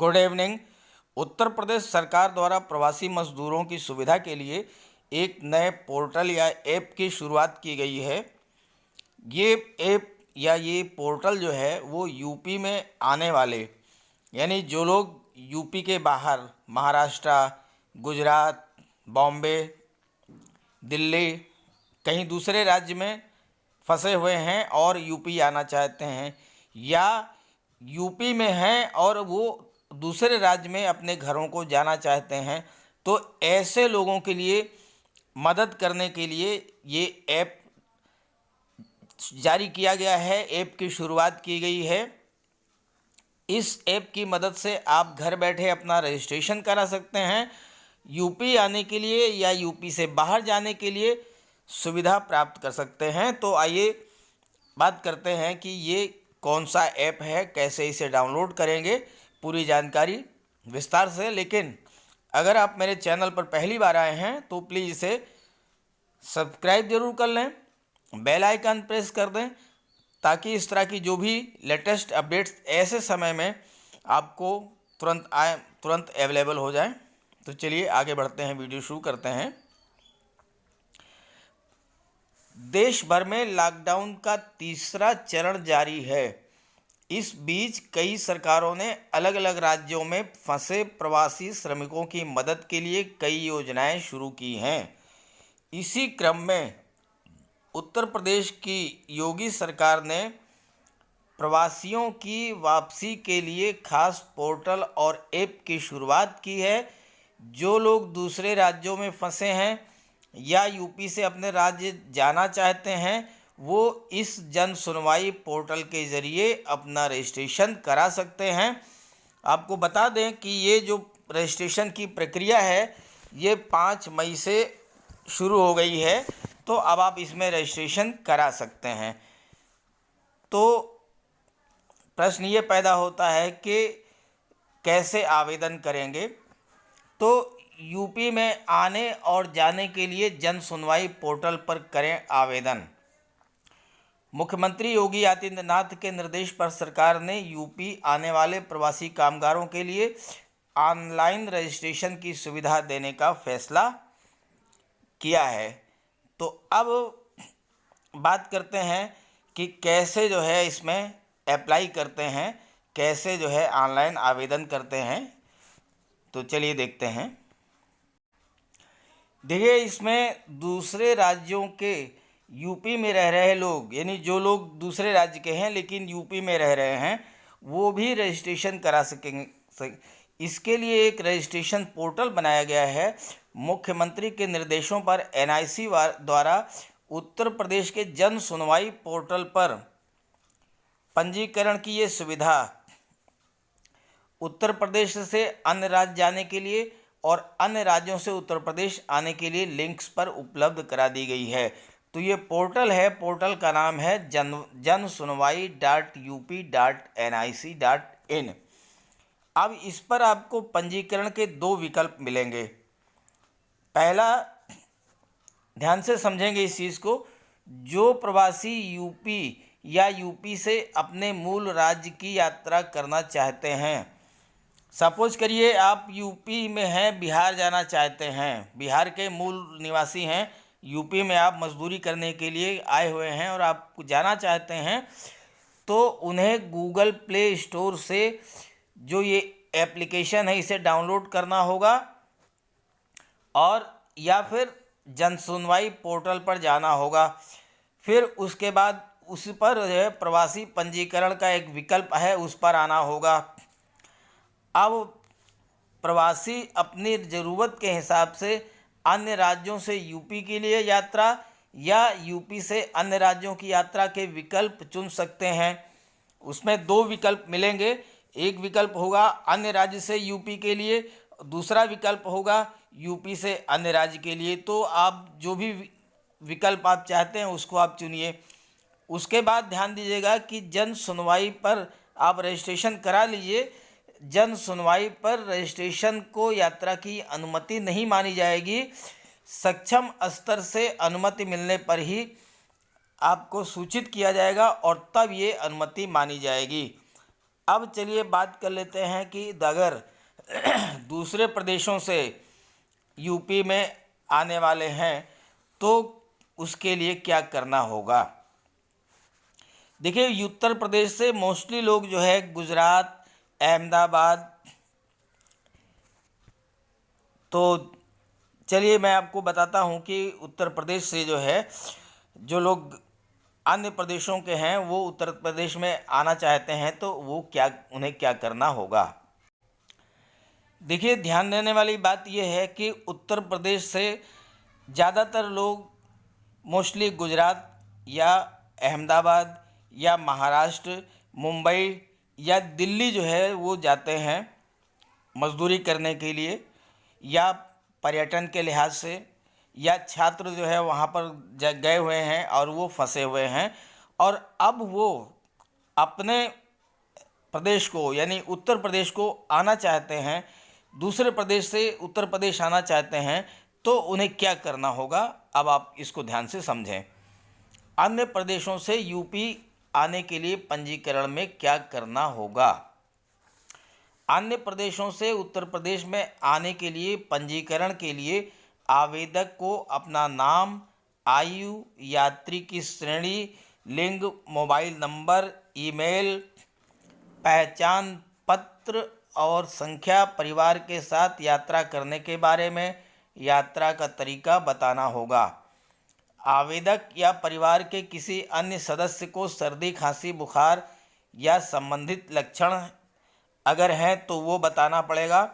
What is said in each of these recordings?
Good evening. Uttar Pradesh सरकार द्वारा प्रवासी मजदूरों की सुविधा के लिए एक नए पोर्टल या ऐप की शुरुआत की गई है। ये ऐप या ये पोर्टल जो है वो यूपी में आने वाले यानी जो लोग यूपी के बाहर महाराष्ट्र, गुजरात, बॉम्बे, दिल्ली, कहीं दूसरे राज्य में फंसे हुए हैं और यूपी आना चाहते हैं, या यूपी में हैं और वो दूसरे राज्य में अपने घरों को जाना चाहते हैं, तो ऐसे लोगों के लिए मदद करने के लिए ये ऐप जारी किया गया है। ऐप की शुरुआत की गई है। इस ऐप की मदद से आप घर बैठे अपना रजिस्ट्रेशन करा सकते हैं। यूपी आने के लिए या यूपी से बाहर जाने के लिए सुविधा प्राप्त कर सकते हैं। तो आइए बात करते हैं कि ये कौन सा ऐप है, कैसे इसे डाउनलोड करेंगे, पूरी जानकारी विस्तार से। लेकिन अगर आप मेरे चैनल पर पहली बार आए हैं तो प्लीज़ इसे सब्सक्राइब जरूर कर लें, बेल आइकन प्रेस कर दें, ताकि इस तरह की जो भी लेटेस्ट अपडेट्स ऐसे समय में आपको तुरंत अवेलेबल हो जाएं। तो चलिए आगे बढ़ते हैं, वीडियो शुरू करते हैं। देश भर में लॉकडाउन का तीसरा चरण जारी है। इस बीच कई सरकारों ने अलग अलग राज्यों में फंसे प्रवासी श्रमिकों की मदद के लिए कई योजनाएं शुरू की हैं। इसी क्रम में उत्तर प्रदेश की योगी सरकार ने प्रवासियों की वापसी के लिए खास पोर्टल और ऐप की शुरुआत की है। जो लोग दूसरे राज्यों में फंसे हैं या यूपी से अपने राज्य जाना चाहते हैं, वो इस जन सुनवाई पोर्टल के ज़रिए अपना रजिस्ट्रेशन करा सकते हैं। आपको बता दें कि ये जो रजिस्ट्रेशन की प्रक्रिया है ये 5 मई से शुरू हो गई है, तो अब आप इसमें रजिस्ट्रेशन करा सकते हैं। तो प्रश्न ये पैदा होता है कि कैसे आवेदन करेंगे। तो यूपी में आने और जाने के लिए जन सुनवाई पोर्टल पर करें आवेदन। मुख्यमंत्री योगी आदित्यनाथ के निर्देश पर सरकार ने यूपी आने वाले प्रवासी कामगारों के लिए ऑनलाइन रजिस्ट्रेशन की सुविधा देने का फैसला किया है। तो अब बात करते हैं कि कैसे जो है इसमें अप्लाई करते हैं, कैसे जो है ऑनलाइन आवेदन करते हैं। तो चलिए देखते हैं। देखिए, इसमें दूसरे राज्यों के यूपी में रह रहे लोग, यानी जो लोग दूसरे राज्य के हैं लेकिन यूपी में रह रहे हैं, वो भी रजिस्ट्रेशन करा सकेंगे। इसके लिए एक रजिस्ट्रेशन पोर्टल बनाया गया है। मुख्यमंत्री के निर्देशों पर एनआईसी द्वारा उत्तर प्रदेश के जन सुनवाई पोर्टल पर पंजीकरण की ये सुविधा उत्तर प्रदेश से अन्य राज्य जाने के लिए और अन्य राज्यों से उत्तर प्रदेश आने के लिए लिंक्स पर उपलब्ध करा दी गई है। तो ये पोर्टल है, पोर्टल का नाम है jansunwai.up.nic.in। अब इस पर आपको पंजीकरण के 2 विकल्प मिलेंगे। पहला, ध्यान से समझेंगे इस चीज़ को, जो प्रवासी यूपी या यूपी से अपने मूल राज्य की यात्रा करना चाहते हैं। सपोज करिए आप यूपी में हैं, बिहार जाना चाहते हैं, बिहार के मूल निवासी हैं, यूपी में आप मजदूरी करने के लिए आए हुए हैं और आप जाना चाहते हैं, तो उन्हें गूगल प्ले स्टोर से जो ये एप्लीकेशन है इसे डाउनलोड करना होगा, और या फिर जन सुनवाई पोर्टल पर जाना होगा। फिर उसके बाद उस पर जो है प्रवासी पंजीकरण का एक विकल्प है, उस पर आना होगा। अब प्रवासी अपनी ज़रूरत के हिसाब से अन्य राज्यों से यूपी के लिए यात्रा या यूपी से अन्य राज्यों की यात्रा के विकल्प चुन सकते हैं। उसमें 2 विकल्प मिलेंगे। एक विकल्प होगा अन्य राज्य से यूपी के लिए, दूसरा विकल्प होगा यूपी से अन्य राज्य के लिए। तो आप जो भी विकल्प आप चाहते हैं उसको आप चुनिए। उसके बाद ध्यान दीजिएगा कि जन सुनवाई पर आप रजिस्ट्रेशन करा लीजिए। जन सुनवाई पर रजिस्ट्रेशन को यात्रा की अनुमति नहीं मानी जाएगी। सक्षम स्तर से अनुमति मिलने पर ही आपको सूचित किया जाएगा और तब ये अनुमति मानी जाएगी। अब चलिए बात कर लेते हैं कि अगर दूसरे प्रदेशों से यूपी में आने वाले हैं तो उसके लिए क्या करना होगा। देखिए, उत्तर प्रदेश से मोस्टली लोग जो है गुजरात, अहमदाबाद, तो चलिए मैं आपको बताता हूँ कि उत्तर प्रदेश से जो है जो लोग अन्य प्रदेशों के हैं वो उत्तर प्रदेश में आना चाहते हैं तो वो उन्हें क्या करना होगा। देखिए, ध्यान देने वाली बात यह है कि उत्तर प्रदेश से ज़्यादातर लोग मोस्टली गुजरात या अहमदाबाद या महाराष्ट्र, मुंबई या दिल्ली जो है वो जाते हैं मजदूरी करने के लिए या पर्यटन के लिहाज से, या छात्र जो है वहाँ पर गए हुए हैं और वो फंसे हुए हैं और अब वो अपने प्रदेश को यानी उत्तर प्रदेश को आना चाहते हैं, दूसरे प्रदेश से उत्तर प्रदेश आना चाहते हैं तो उन्हें क्या करना होगा। अब आप इसको ध्यान से समझें। अन्य प्रदेशों से यूपी आने के लिए पंजीकरण में क्या करना होगा। अन्य प्रदेशों से उत्तर प्रदेश में आने के लिए पंजीकरण के लिए आवेदक को अपना नाम, आयु, यात्री की श्रेणी, लिंग, मोबाइल नंबर, ईमेल, पहचान पत्र और संख्या, परिवार के साथ यात्रा करने के बारे में, यात्रा का तरीका बताना होगा। आवेदक या परिवार के किसी अन्य सदस्य को सर्दी, खांसी, बुखार या संबंधित लक्षण अगर हैं तो वो बताना पड़ेगा।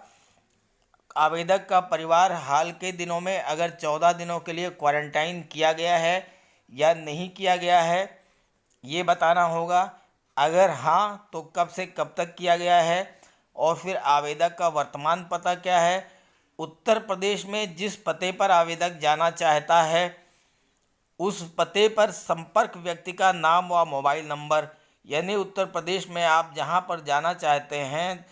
आवेदक का परिवार हाल के दिनों में अगर 14 दिनों के लिए क्वारंटाइन किया गया है या नहीं किया गया है ये बताना होगा। अगर हाँ तो कब से कब तक किया गया है, और फिर आवेदक का वर्तमान पता क्या है। उत्तर प्रदेश में जिस पते पर आवेदक जाना चाहता है उस पते पर संपर्क व्यक्ति का नाम व मोबाइल नंबर, यानी उत्तर प्रदेश में आप जहाँ पर जाना चाहते हैं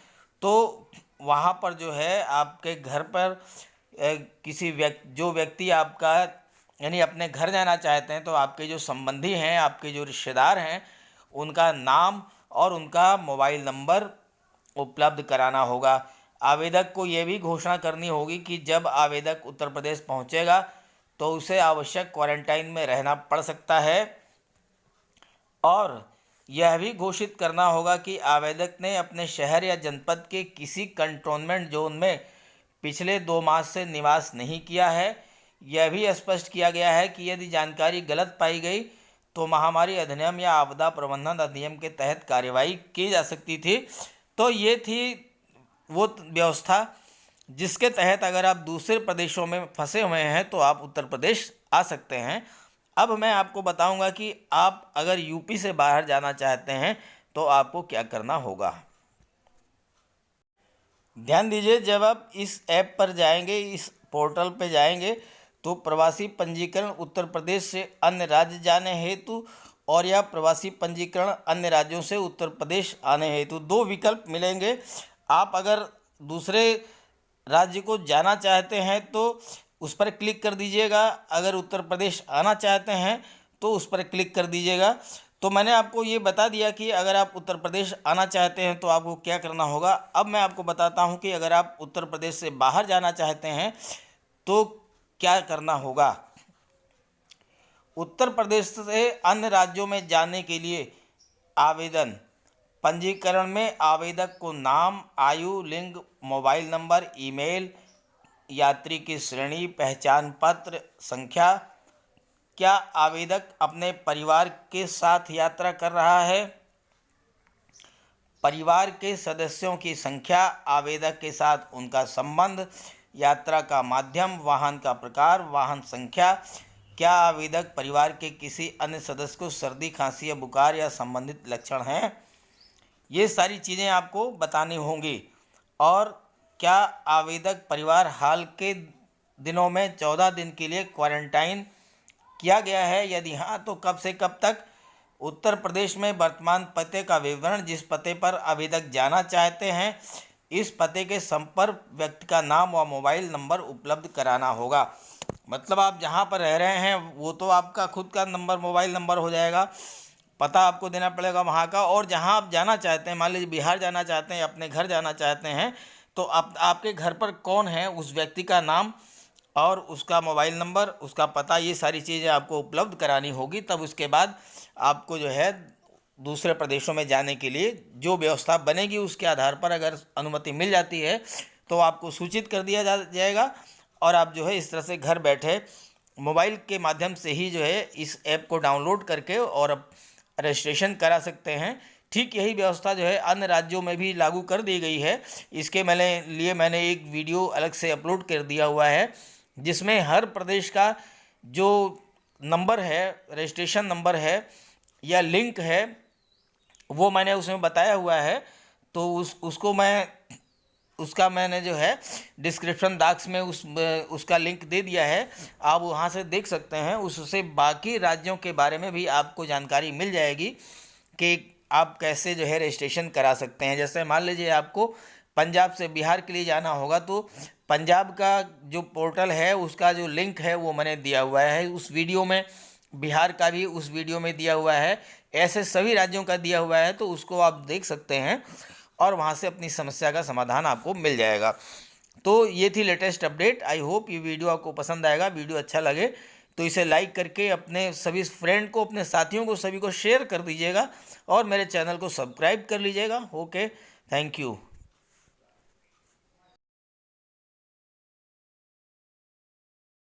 तो वहाँ पर जो है आपके घर पर किसी जो व्यक्ति आपका यानी अपने घर जाना चाहते हैं तो आपके जो संबंधी हैं, आपके जो रिश्तेदार हैं, उनका नाम और उनका मोबाइल नंबर उपलब्ध कराना होगा। आवेदक को ये भी घोषणा करनी होगी कि जब आवेदक उत्तर प्रदेश पहुंचेगा तो उसे आवश्यक क्वारंटाइन में रहना पड़ सकता है, और यह भी घोषित करना होगा कि आवेदक ने अपने शहर या जनपद के किसी कंटोनमेंट जोन में पिछले 2 मास से निवास नहीं किया है। यह भी स्पष्ट किया गया है कि यदि जानकारी गलत पाई गई तो महामारी अधिनियम या आपदा प्रबंधन अधिनियम के तहत कार्यवाही की जा सकती थी। तो ये थी वो व्यवस्था जिसके तहत अगर आप दूसरे प्रदेशों में फंसे हुए हैं तो आप उत्तर प्रदेश आ सकते हैं। अब मैं आपको बताऊंगा कि आप अगर यूपी से बाहर जाना चाहते हैं तो आपको क्या करना होगा। ध्यान दीजिए, जब आप इस ऐप पर जाएंगे, इस पोर्टल पर जाएंगे तो प्रवासी पंजीकरण उत्तर प्रदेश से अन्य राज्य जाने हेतु और या प्रवासी पंजीकरण अन्य राज्यों से उत्तर प्रदेश आने हेतु 2 विकल्प मिलेंगे। आप अगर दूसरे राज्य को जाना चाहते हैं तो उस पर क्लिक कर दीजिएगा, अगर उत्तर प्रदेश आना चाहते हैं तो उस पर क्लिक कर दीजिएगा। तो मैंने आपको ये बता दिया कि अगर आप उत्तर प्रदेश आना चाहते हैं तो आपको क्या करना होगा। अब मैं आपको बताता हूँ कि अगर आप उत्तर प्रदेश से बाहर जाना चाहते हैं तो क्या करना होगा। उत्तर प्रदेश से अन्य राज्यों में जाने के लिए आवेदन पंजीकरण में आवेदक को नाम, आयु, लिंग, मोबाइल नंबर, ईमेल, यात्री की श्रेणी, पहचान पत्र, संख्या, क्या आवेदक अपने परिवार के साथ यात्रा कर रहा है, परिवार के सदस्यों की संख्या, आवेदक के साथ उनका संबंध, यात्रा का माध्यम, वाहन का प्रकार, वाहन संख्या, क्या आवेदक परिवार के किसी अन्य सदस्य को सर्दी, खांसी या बुखार या संबंधित लक्षण हैं। ये सारी चीज़ें आपको बतानी होंगी। और क्या आवेदक परिवार हाल के दिनों में 14 दिन के लिए क्वारंटाइन किया गया है, यदि हाँ तो कब से कब तक। उत्तर प्रदेश में वर्तमान पते का विवरण, जिस पते पर आवेदक जाना चाहते हैं इस पते के संपर्क व्यक्ति का नाम व मोबाइल नंबर उपलब्ध कराना होगा। मतलब आप जहाँ पर रह रहे हैं वो तो आपका खुद का नंबर, मोबाइल नंबर हो जाएगा, पता आपको देना पड़ेगा वहाँ का, और जहाँ आप जाना चाहते हैं, मान लीजिए बिहार जाना चाहते हैं, अपने घर जाना चाहते हैं, तो आपके घर पर कौन है उस व्यक्ति का नाम और उसका मोबाइल नंबर, उसका पता, ये सारी चीज़ें आपको उपलब्ध करानी होगी। तब उसके बाद आपको जो है दूसरे प्रदेशों में जाने के लिए जो व्यवस्था बनेगी उसके आधार पर अगर अनुमति मिल जाती है तो आपको सूचित कर दिया जाएगा, और आप जो है इस तरह से घर बैठे मोबाइल के माध्यम से ही जो है इस ऐप को डाउनलोड करके और रजिस्ट्रेशन करा सकते हैं। ठीक यही व्यवस्था जो है अन्य राज्यों में भी लागू कर दी गई है। इसके मैंने एक वीडियो अलग से अपलोड कर दिया हुआ है, जिसमें हर प्रदेश का जो नंबर है, रजिस्ट्रेशन नंबर है या लिंक है, वो मैंने उसमें बताया हुआ है। तो उसका मैंने जो है डिस्क्रिप्शन बॉक्स में उसका लिंक दे दिया है, आप वहाँ से देख सकते हैं। उससे बाकी राज्यों के बारे में भी आपको जानकारी मिल जाएगी कि आप कैसे जो है रजिस्ट्रेशन करा सकते हैं। जैसे मान लीजिए आपको पंजाब से बिहार के लिए जाना होगा, तो पंजाब का जो पोर्टल है उसका जो लिंक है वो मैंने दिया हुआ है उस वीडियो में, बिहार का भी उस वीडियो में दिया हुआ है, ऐसे सभी राज्यों का दिया हुआ है। तो उसको आप देख सकते हैं और वहाँ से अपनी समस्या का समाधान आपको मिल जाएगा। तो ये थी लेटेस्ट अपडेट। आई होप ये वीडियो आपको पसंद आएगा। वीडियो अच्छा लगे तो इसे लाइक करके अपने सभी फ्रेंड को, अपने साथियों को, सभी को शेयर कर दीजिएगा और मेरे चैनल को सब्सक्राइब कर लीजिएगा। Okay, thank you.